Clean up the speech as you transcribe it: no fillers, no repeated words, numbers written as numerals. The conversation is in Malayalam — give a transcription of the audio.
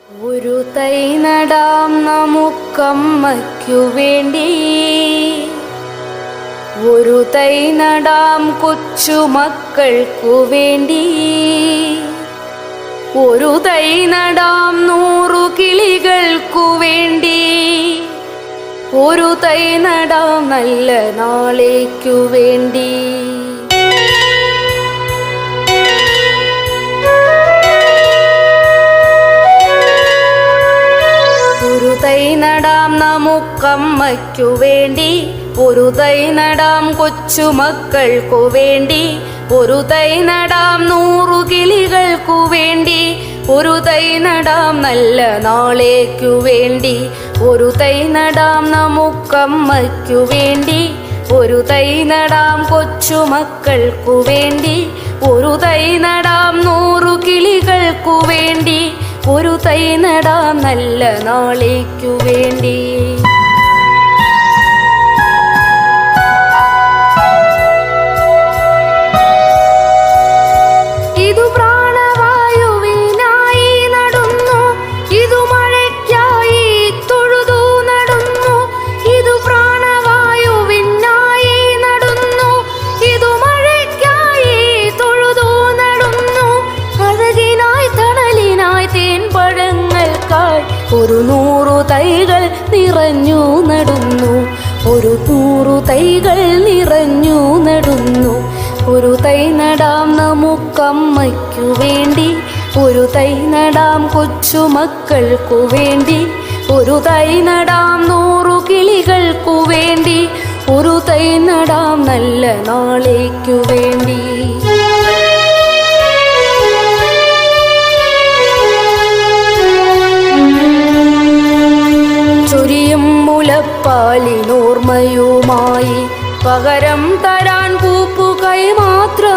ഒരു തൈ നടാം നമുക്കമ്മയ്ക്കു വേണ്ടി, ഒരു തൈ നടാം കൊച്ചുമക്കൾക്കു വേണ്ടി, ഒരു തൈ നടാം 100 കിളികൾക്കു വേണ്ടി, ഒരു തൈ നടാം നല്ല നാളേക്കു വേണ്ടി. ഒരു തൈ നടാം നമുക്കമ്മയ്ക്കു വേണ്ടി, ഒരു തൈ നടാം കൊച്ചുമക്കൾക്കു വേണ്ടി, ഒരു തൈ നടാം 100 കിളികൾക്കു വേണ്ടി, ഒരു തൈ നടാം നല്ല നാളേക്കു വേണ്ടി. ഒരു തൈ നടാം നമുക്കമ്മയ്ക്കു വേണ്ടി, ഒരു തൈ നടാം കൊച്ചുമക്കൾക്കു വേണ്ടി, ഒരു തൈ നടാം 100 കിളികൾക്കു വേണ്ടി, ഒരു തൈ നടാം നല്ല നാളേക്കു വേണ്ടി. ഇതു പ്രാണവായുവിനായി നടുന്നു, ഇതു മഴയ്ക്കായി തൊഴുതു നടുന്നു. ഇതു പ്രാണവായുവിനായി നടുന്നു, ഇതു മഴയ്ക്കായി തൊഴുതു നടുന്നു. അഴകിനായി തണലിനായി തേൻപഴങ്ങൾക്കായി ഒരു 100 തൈകൾ നിറഞ്ഞു നടുന്നു, ഒരു 100 തൈകൾ നിറഞ്ഞു നടുന്നു. ഒരു തൈ നടാം നമുക്കമ്മയ്ക്കു വേണ്ടി, ഒരു തൈ നടാം കൊച്ചുമക്കൾക്കു വേണ്ടി, ഒരു തൈ നടാം 100 കിളികൾക്കു വേണ്ടി, ഒരു തൈ നടാം നല്ല നാളേക്കു വേണ്ടി. ചൊരിയും മുലപ്പാലിനോർമ്മയുമായി പകരം തരാൻ കൂപ്പുകൈ മാത്രം